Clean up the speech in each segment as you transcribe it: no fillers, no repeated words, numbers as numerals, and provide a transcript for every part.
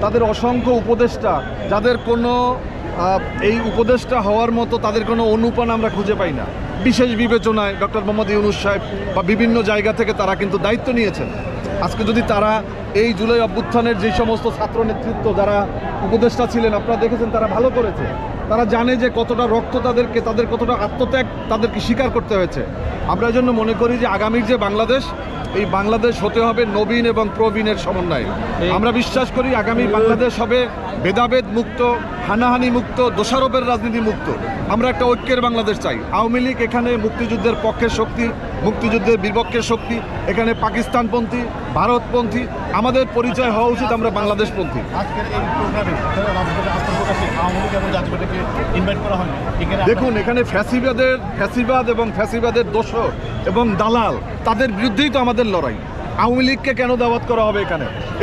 তাদের অসংখ্য উপদেষ্টা, যাদের কোনো এই উপদেষ্টা হওয়ার মতো তাদের কোনো অনুপান আমরা খুঁজে পাই না। বিশেষ বিবেচনায় ডক্টর মোহাম্মদ ইউনূস সাহেব বা বিভিন্ন জায়গা থেকে তারা কিন্তু দায়িত্ব নিয়েছেন। আজকে যদি তারা এই জুলাই অভ্যুত্থানের যে সমস্ত ছাত্র নেতৃত্ব যারা উপদেষ্টা ছিলেন, আপনারা দেখেছেন তারা ভালো করেছে। তারা জানে যে কতটা রক্ত তাদের কতটা আত্মত্যাগ তাদেরকে স্বীকার করতে হয়েছে। আমরা এই জন্য মনে করি যে আগামীর যে বাংলাদেশ, এই বাংলাদেশ হতে হবে নবীন এবং প্রবীণের সমন্বয়ে। আমরা বিশ্বাস করি আগামী বাংলাদেশ হবে ভেদাভেদ মুক্ত, হানাহানি মুক্ত, দোষারোপের রাজনীতি মুক্ত। আমরা একটা ঐক্যের বাংলাদেশ চাই। আওয়ামী লীগ এখানে মুক্তিযুদ্ধের পক্ষের শক্তি, মুক্তিযুদ্ধের বিপক্ষের শক্তি, এখানে পাকিস্তানপন্থী, ভারতপন্থী। আমাদের পরিচয় হওয়া উচিত আমরা বাংলাদেশপন্থী। দেখুন, এখানে ফ্যাসিবাদ এবং ফ্যাসিবাদের দোষর এবং দালাল, তাদের বিরুদ্ধেই তো আমাদের লড়াই। আওয়ামী লীগকে কেন দাওয়াত করা হবে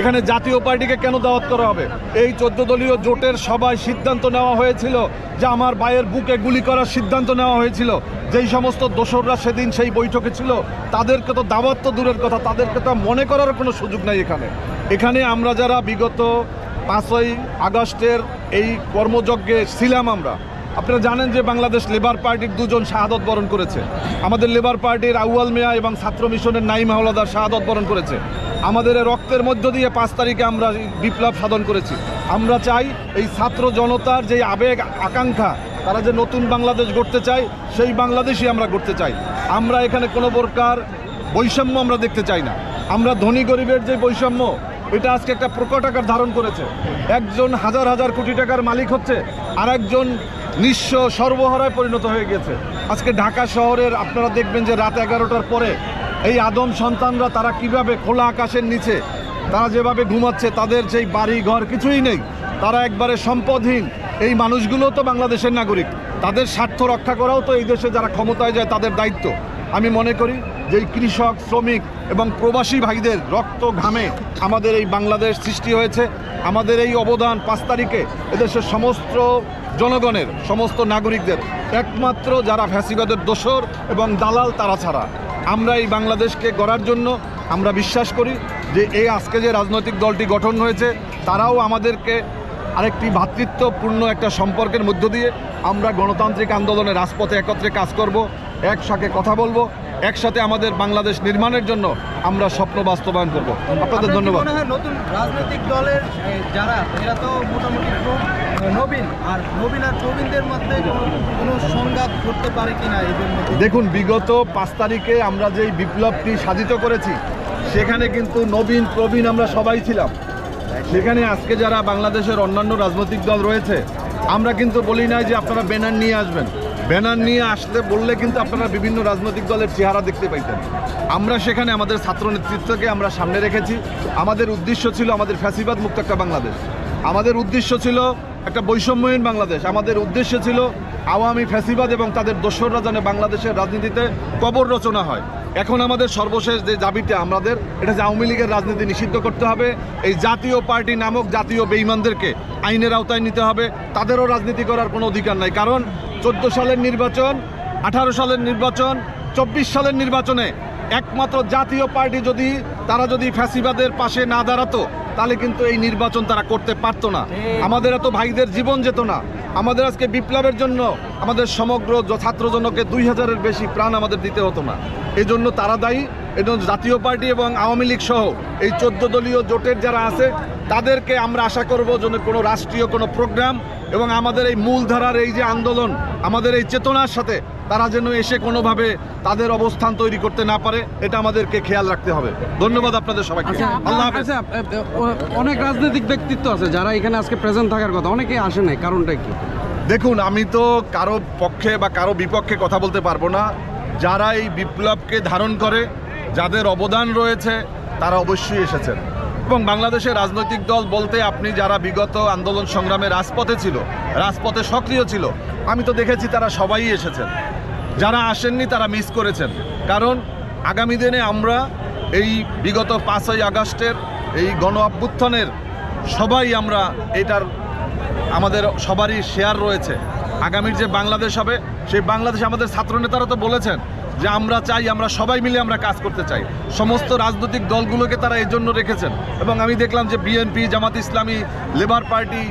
এখানে জাতীয় পার্টিকে কেন দাওয়াত করা হবে? এই 14 দলীয় জোটের সভায় সিদ্ধান্ত নেওয়া হয়েছিল যে আমার ভাইয়ের বুকে গুলি করার সিদ্ধান্ত নেওয়া হয়েছিল। যেই সমস্ত দোসররা সেদিন সেই বৈঠকে ছিল, তাদেরকে তো দাওয়াত তো দূরের কথা, তাদেরকে তো মনে করার কোনো সুযোগ নাই। এখানে আমরা যারা বিগত 5ই আগস্টের এই কর্মযজ্ঞে ছিলাম, আপনারা জানেন যে বাংলাদেশ লেবার পার্টির 2 জন শাহাদত বরণ করেছে। আমাদের লেবার পার্টির আউয়াল মিয়া এবং ছাত্র মিশনের নাইম হাওলাদার শাহাদত বরণ করেছে। আমাদের রক্তের মধ্য দিয়ে 5 তারিখে আমরা বিপ্লব সাধন করেছি। আমরা চাই এই ছাত্র জনতার যে আবেগ আকাঙ্ক্ষা, তারা যে নতুন বাংলাদেশ গড়তে চায়, সেই বাংলাদেশই আমরা গড়তে চাই। আমরা এখানে কোনো প্রকার বৈষম্য আমরা দেখতে চাই না। আমরা ধনী গরিবের যে বৈষম্য, এটা আজকে একটা প্রকট আকার ধারণ করেছে। একজন হাজার হাজার কোটি টাকার মালিক হচ্ছে, আর একজন নিঃস্ব সর্বহারায় পরিণত হয়ে গেছে। আজকে ঢাকা শহরের আপনারা দেখবেন যে রাত 11টার পরে এই আদম সন্তানরা তারা কিভাবে খোলা আকাশের নিচে তারা যেভাবে ঘুমাচ্ছে, তাদের সেই বাড়ি ঘর কিছুই নেই, তারা একবারে সম্পদহীন। এই মানুষগুলো তো বাংলাদেশের নাগরিক, তাদের স্বার্থ রক্ষা করাও তো এই দেশে যারা ক্ষমতায় যায় তাদের দায়িত্ব। আমি মনে করি যে কৃষক, শ্রমিক এবং প্রবাসী ভাইদের রক্ত ঘামে আমাদের এই বাংলাদেশ সৃষ্টি হয়েছে। আমাদের এই অবদান 5 তারিখে এদেশের সমস্ত জনগণের, সমস্ত নাগরিকদের, একমাত্র যারা ফ্যাসিবাদের দোসর এবং দালাল তারা ছাড়া আমরা এই বাংলাদেশকে গড়ার জন্য আমরা বিশ্বাস করি যে এই আজকে যে রাজনৈতিক দলটি গঠন হয়েছে, তারাও আমাদেরকে আরেকটি ভ্রাতৃত্বপূর্ণ একটা সম্পর্কের মধ্য দিয়ে আমরা গণতান্ত্রিক আন্দোলনে রাজপথে একত্রে কাজ করব, একসাথে কথা বলবো, একসাথে আমাদের বাংলাদেশ নির্মাণের জন্য আমরা স্বপ্ন বাস্তবায়ন করব। আপনাদের ধন্যবাদ। নতুন রাজনৈতিক দলের যারা, এরা তো মোটামুটি নবীন আর প্রবীণদের মধ্যে কোনো সংঘাত করতে পারে কিনা এদের মধ্যে? দেখুন, বিগত 5 তারিখে আমরা যেই বিপ্লবটি সাধিত করেছি, সেখানে কিন্তু নবীন প্রবীণ আমরা সবাই ছিলাম। সেখানে আজকে যারা বাংলাদেশের অন্যান্য রাজনৈতিক দল রয়েছে, আমরা কিন্তু বলি নাই যে আপনারা ব্যানার নিয়ে আসবেন। ব্যানার নিয়ে আসতে বললে কিন্তু আপনারা বিভিন্ন রাজনৈতিক দলের চেহারা দেখতে পাইতেন। আমরা সেখানে আমাদের ছাত্র নেতৃত্বকে আমরা সামনে রেখেছি। আমাদের উদ্দেশ্য ছিল আমাদের ফ্যাসিবাদ মুক্ত একটা বাংলাদেশ, আমাদের উদ্দেশ্য ছিল একটা বৈষম্যহীন বাংলাদেশ, আমাদের উদ্দেশ্য ছিল আওয়ামী ফ্যাসিবাদ এবং তাদের দোসররা যেন বাংলাদেশের রাজনীতিতে কবর রচনা হয়। এখন আমাদের সর্বশেষ যে দাবিটা আমাদের, এটা যে আওয়ামী লীগের রাজনীতি নিষিদ্ধ করতে হবে। এই জাতীয় পার্টি নামক জাতীয় বেঈমানদেরকে আইনের আওতায় নিতে হবে। তাদেরও রাজনীতি করার কোনো অধিকার নাই। কারণ 14 সালের নির্বাচন, 18 সালের নির্বাচন, 24 সালের নির্বাচনে একমাত্র জাতীয় পার্টি তারা যদি ফ্যাসিবাদের পাশে না দাঁড়াতো, তাহলে কিন্তু এই নির্বাচন তারা করতে পারতো না। আমাদের এত ভাইদের জীবন যেত না। আমাদের আজকে বিপ্লবের জন্য আমাদের সমগ্র ছাত্রজনকে 2000-এর বেশি প্রাণ আমাদের দিতে হতো না। এই জন্য তারা দায়ী। এই জন্য জাতীয় পার্টি এবং আওয়ামী লীগ সহ এই 14 দলীয় জোটের যারা আছে, তাদেরকে আমরা আশা করব যেন কোনো রাষ্ট্রীয় কোনো প্রোগ্রাম এবং আমাদের এই মূলধারার এই যে আন্দোলন, আমাদের এই চেতনার সাথে তারা যেন এসে কোনোভাবে তাদের অবস্থান তৈরি করতে না পারে, এটা আমাদেরকে খেয়াল রাখতে হবে। ধন্যবাদ আপনাদের সবাইকে। আল্লাহ হাফেজ। অনেক রাজনৈতিক ব্যক্তিত্ব আছে যারা এখানে আজকে প্রেজেন্ট থাকার কথা, অনেকেই আসে নাই, কারণটা কি? দেখুন, আমি তো কারো পক্ষে বা কারো বিপক্ষে কথা বলতে পারবো না। যারা এই বিপ্লবকে ধারণ করে, যাদের অবদান রয়েছে, তারা অবশ্যই এসেছেন। এবং বাংলাদেশের রাজনৈতিক দল বলতে আপনি যারা বিগত আন্দোলন সংগ্রামে রাজপথে ছিল, রাজপথে সক্রিয় ছিল, আমি তো দেখেছি তারা সবাই এসেছেন। যারা আসেননি তারা মিস করেছেন। কারণ আগামী দিনে আমরা এই বিগত 5ই আগস্টের এই গণ অভ্যুত্থানের সবাই আমরা এটার আমাদের সবারই শেয়ার রয়েছে। আগামীর যে বাংলাদেশ হবে সেই বাংলাদেশে আমাদের ছাত্রনেতারা তো বলেছেন যে আমরা চাই, আমরা সবাই মিলে আমরা কাজ করতে চাই। সমস্ত রাজনৈতিক দলগুলোকে তারা এই জন্য রেখেছেন এবং আমি দেখলাম যে BNP, Jamaat Islami, labour party,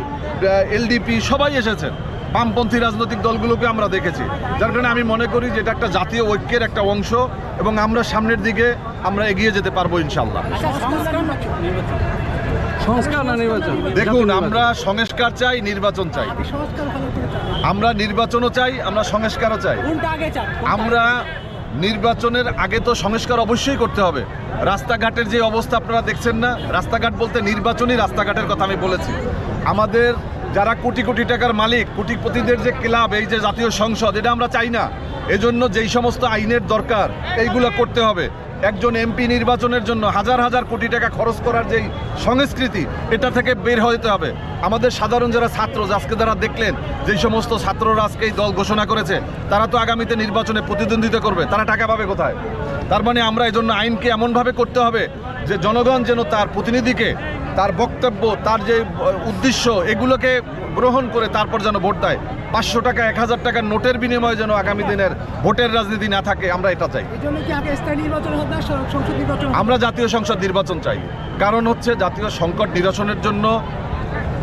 LDP সবাই এসেছেন। বামপন্থী রাজনৈতিক দলগুলোকে আমরা দেখেছি, যার কারণে আমি মনে করি যে এটা একটা জাতীয় ঐক্যের একটা অংশ এবং আমরা সামনের দিকে আমরা এগিয়ে যেতে পারবো ইনশাল্লাহ। সংস্কার না নির্বাচন? দেখুন, আমরা সংস্কার চাই, নির্বাচন চাই। আমরা নির্বাচনও চাই, আমরা সংস্কারও চাই। আমরা নির্বাচনের আগে তো সংস্কার অবশ্যই করতে হবে। রাস্তাঘাটের যে অবস্থা আপনারা দেখছেন না, রাস্তাঘাট বলতে নির্বাচনী রাস্তাঘাটের কথা আমি বলেছি। আমাদের যারা কোটি কোটি টাকার মালিক, কোটিপতিদের যে ক্লাব, এই যে জাতীয় সংসদ, এটা আমরা চাই না। এজন্য যেই সমস্ত আইনের দরকার এইগুলো করতে হবে। একজন এমপি নির্বাচনের জন্য হাজার হাজার কোটি টাকা খরচ করার যেই সংস্কৃতি, এটা থেকে বের হতে হবে। আমাদের সাধারণ যারা ছাত্র, আজকে যারা দেখলেন যেই সমস্ত ছাত্ররা আজকে এই দল ঘোষণা করেছে, তারা তো আগামীতে নির্বাচনে প্রতিদ্বন্দ্বিতা করবে, তারা টাকা পাবে কোথায়? তার মানে আমরা এই জন্য আইনকে এমনভাবে করতে হবে যে জনগণ যেন তার প্রতিনিধিকে, তার বক্তব্য, তার যে উদ্দেশ্য, এগুলোকে গ্রহণ করে তারপর যেন ভোট দেয়। 500 টাকা, 1000 টাকার নোটের বিনিময়ে যেন আগামী দিনের ভোটের রাজনীতি না থাকে, আমরা এটা চাই। আমরা জাতীয় সংসদ নির্বাচন চাই, কারণ হচ্ছে জাতীয় সংকট নিরসনের জন্য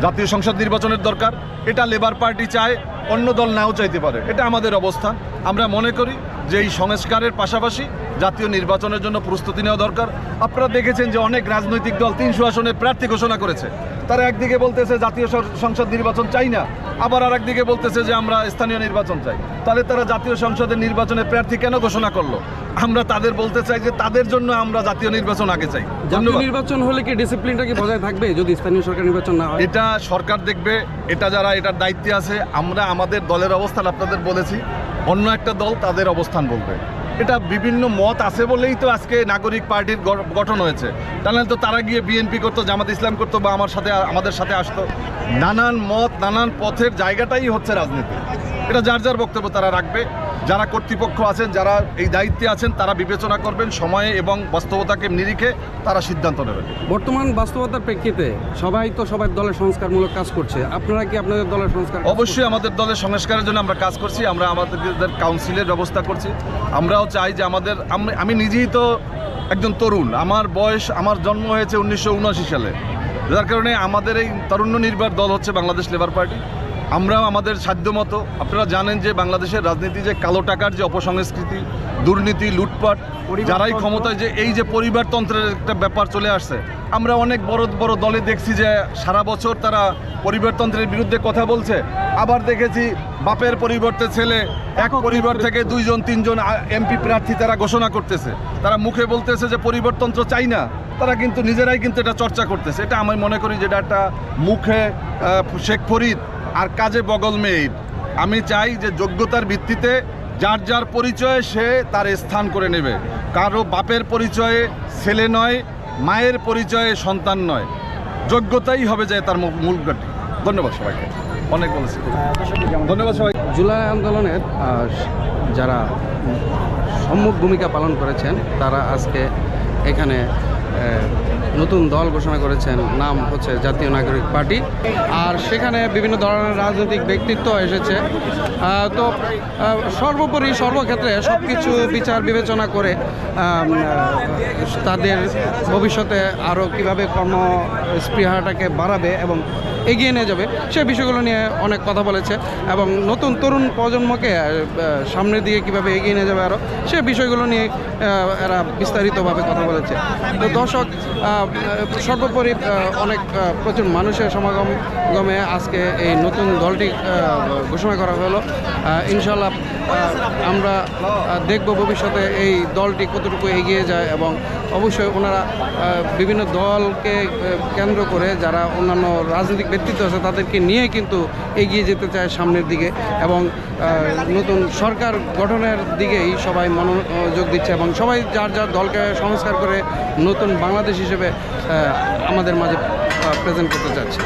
জাতীয় সংসদ নির্বাচনের দরকার। এটা লেবার পার্টি চায়, অন্য দল নাও চাইতে পারে, এটা আমাদের অবস্থান। আমরা মনে করি যে এই সংস্কারের পাশাপাশি জাতীয় নির্বাচনের জন্য প্রস্তুতি নেওয়া দরকার। আপনারা দেখেছেন যে অনেক রাজনৈতিক দল 300 আসনের প্রার্থী ঘোষণা করেছে। তারা একদিকে বলতেছে জাতীয় সংসদ নির্বাচন চাই না, আবার আর একদিকে বলতেছে যে আমরা স্থানীয় নির্বাচন চাই। তাহলে তারা জাতীয় সংসদের নির্বাচনের প্রার্থী কেন ঘোষণা করলো? আমরা তাদের বলতে চাই যে তাদের জন্য আমরা জাতীয় নির্বাচন আগে চাই। জাতীয় নির্বাচন হলে কি ডিসিপ্লিনটা কি বজায় থাকবে যদি স্থানীয় সরকার নির্বাচন না হয়? এটা সরকার দেখবে, এটা যারা এটার দায়িত্বে আছে। আমরা আমাদের দলের অবস্থান আপনাদের বলেছি, অন্য একটা দল তাদের অবস্থান বলবে। এটা বিভিন্ন মত আছে বলেই তো আজকে নাগরিক পার্টির গঠন হয়েছে। তাহলে তো তারা গিয়ে বিএনপি করতো, জামাত ইসলাম করতো, বা আমাদের সাথে আসতো। নানান মত, নানান পথের জায়গাটাই হচ্ছে রাজনীতি। এটা যার যার বক্তব্য তারা রাখবে। যারা কর্তৃপক্ষ আছেন, যারা এই দায়িত্বে আছেন, তারা বিবেচনা করবেন সময়ে এবং বাস্তবতাকে নিরিখে তারা সিদ্ধান্ত নেবেন। বর্তমান বাস্তবতার প্রেক্ষিতে সবাই তো সবার দলের সংস্কারমূলক কাজ করছে, আপনারা কি আপনাদের দলের সংস্কার? অবশ্যই আমাদের দলের সংস্কারের জন্য আমরা কাজ করছি। আমরা আমাদের কাউন্সিলের ব্যবস্থা করছি। আমরাও চাই যে আমি নিজেই তো একজন তরুণ, আমার জন্ম হয়েছে 1979 সালে, যার কারণে আমাদের এই তরুণ নির্ভর দল হচ্ছে বাংলাদেশ লেবার পার্টি। আমরাও আমাদের সাধ্যমতো, আপনারা জানেন যে বাংলাদেশের রাজনীতি যে কালো টাকার যে অপসংস্কৃতি, দুর্নীতি, লুটপাট, যারাই ক্ষমতায়, যে এই যে পরিবারতন্ত্রের একটা ব্যাপার চলে আসছে। আমরা অনেক বড় বড় দলে দেখছি যে সারা বছর তারা পরিবারতন্ত্রের বিরুদ্ধে কথা বলছে, আবার দেখেছি বাপের পরিবর্তে ছেলে, এক পরিবার থেকে 2জন 3জন এমপি প্রার্থী তারা ঘোষণা করতেছে। তারা মুখে বলতেছে যে পরিবারতন্ত্র চাই না, তারা কিন্তু নিজেরাই কিন্তু এটা চর্চা করতেছে। এটা আমি মনে করি যেটা একটা মুখে শেখ ফরিদ আর কাজে বগল মেয়ের। আমি চাই যে যোগ্যতার ভিত্তিতে যার যার পরিচয়ে সে তার স্থান করে নেবে। কারো বাপের পরিচয়ে ছেলে নয়, মায়ের পরিচয়ে সন্তান নয়, যোগ্যতাই হবে যে তার মূল ঘাঁটি। ধন্যবাদ সবাইকে, অনেক বলেছি, ধন্যবাদ সবাই। জুলাই আন্দোলনের যারা সম্মুখ ভূমিকা পালন করেছেন, তারা আজকে এখানে নতুন দল ঘোষণা করেছেন, নাম হচ্ছে জাতীয় নাগরিক পার্টি। আর সেখানে বিভিন্ন ধরনের রাজনৈতিক ব্যক্তিত্ব এসেছে। তো সর্বোপরি সর্বক্ষেত্রে সব কিছু বিচার বিবেচনা করে তাদের ভবিষ্যতে আরও কীভাবে কর্মস্পৃহাটাকে বাড়াবে এবং এগিয়ে নিয়ে যাবে সে বিষয়গুলো নিয়ে অনেক কথা বলেছে, এবং নতুন তরুণ প্রজন্মকে সামনের দিকে কীভাবে এগিয়ে নিয়ে যাবে আরও সে বিষয়গুলো নিয়ে এরা বিস্তারিতভাবে কথা বলেছে। তো দর্শক, সর্বোপরি অনেক প্রচুর মানুষের সমাগমে আজকে এই নতুন দলটি ঘোষণা করা হলো। ইনশাল্লাহ আমরা দেখব ভবিষ্যতে এই দলটি কতটুকু এগিয়ে যায়, এবং অবশ্যই ওনারা বিভিন্ন দলকে কেন্দ্র করে যারা অন্যান্য রাজনৈতিক ব্যক্তিত্ব আছে তাদেরকে নিয়ে কিন্তু এগিয়ে যেতে চায় সামনের দিকে, এবং নতুন সরকার গঠনের দিকেই সবাই মনোযোগ দিচ্ছে, এবং সবাই যার যার দলকে সংস্কার করে নতুন বাংলাদেশ হিসেবে আমাদের মাঝে প্রেজেন্ট করতে চাচ্ছে।